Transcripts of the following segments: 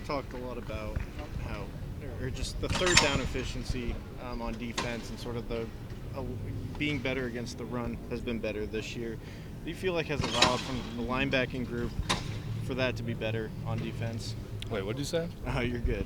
talked a lot about how, or just the third down efficiency on defense and sort of the being better against the run has been better this year. Do you feel like has allowed from the linebacking group for that to be better on defense? Wait, what did you say? Oh, you're good.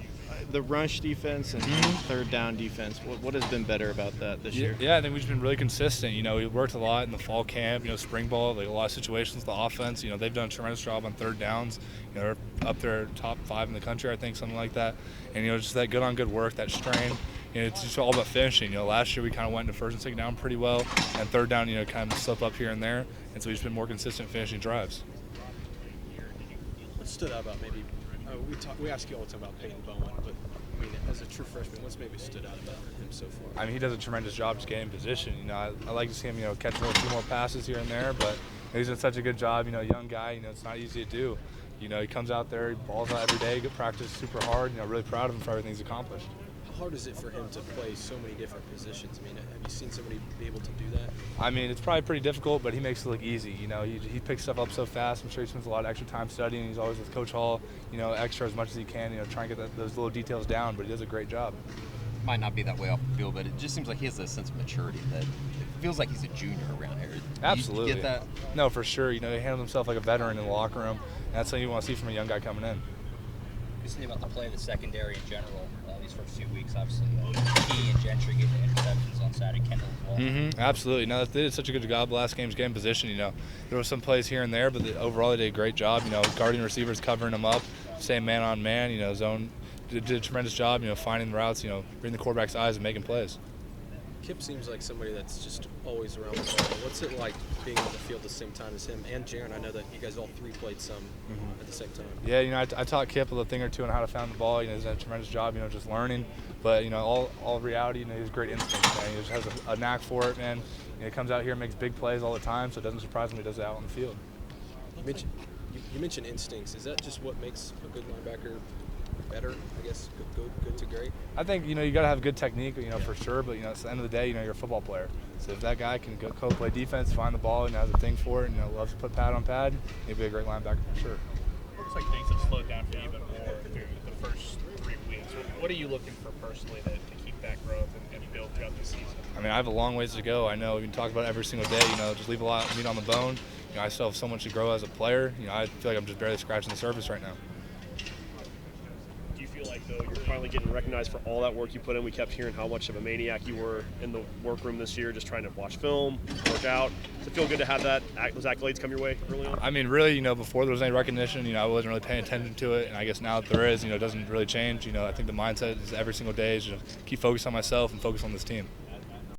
The rush defense and third down defense, what has been better about that this year? Yeah, I think we've just been really consistent. We worked a lot in the fall camp, spring ball, like a lot of situations, the offense, they've done a tremendous job on third downs. They're up there top 5 in the country, I think, something like that. And, just that good on good work, that strain. It's just all about finishing. Last year we kind of went into first and second down pretty well, and third down, kind of slip up here and there. And so we've just been more consistent finishing drives. What stood out about maybe we ask you all the time about Peyton Bowen, but as a true freshman, what's maybe stood out about him so far? He does a tremendous job just getting in position. I like to see him, catch a few more passes here and there, but he's done such a good job. Young guy, it's not easy to do. He comes out there, he balls out every day, good practice, super hard. Really proud of him for everything he's accomplished. How hard is it for him to play so many different positions? Have you seen somebody be able to do that? It's probably pretty difficult, but he makes it look easy. He picks stuff up so fast. I'm sure he spends a lot of extra time studying. He's always with Coach Hall, extra as much as he can, trying to get those little details down, but he does a great job. Might not be that way off the field, but it just seems like he has a sense of maturity that it feels like he's a junior around here. Absolutely. You get that? No, for sure. He handles himself like a veteran in the locker room, and that's something you want to see from a young guy coming in. Just think about the play of the secondary in general. These first 2 weeks, obviously, Key and Gentry getting interceptions on Saturday, Kendall as well. Absolutely. No, they did such a good job last game, getting position. There were some plays here and there, but overall they did a great job. Guarding receivers, covering them up, staying man on man. Zone did a tremendous job. Finding the routes. Reading the quarterback's eyes and making plays. Kip seems like somebody that's just always around the ball. What's it like being on the field at the same time as him and Jaron? I know that you guys all three played some at the same time. Yeah, I taught Kip a thing or two on how to find the ball. He's done a tremendous job, just learning. But, all reality, he has great instincts, man. He just has a knack for it, man. He comes out here and makes big plays all the time, so it doesn't surprise me he does it out on the field. You mentioned instincts. Is that just what makes a good linebacker better, I guess, good to great? I think, you got to have good technique, for sure. But, at the end of the day, you're a football player. So if that guy can go play defense, find the ball, and has a thing for it, and loves to put pad on pad, he'd be a great linebacker for sure. Looks like things have slowed down for you even more through the first 3 weeks. What are you looking for personally to keep that growth and build throughout the season? I have a long ways to go. I know we can talk about it every single day, just leave a lot of meat on the bone. I still have so much to grow as a player. I feel like I'm just barely scratching the surface right now. Do you feel like, though, you're finally getting recognized for all that work you put in? We kept hearing how much of a maniac you were in the workroom this year, just trying to watch film, work out. Does it feel good to have those accolades come your way early on? Really, before there was any recognition, I wasn't really paying attention to it. And I guess now that there is, it doesn't really change. I think the mindset is every single day is just keep focused on myself and focus on this team.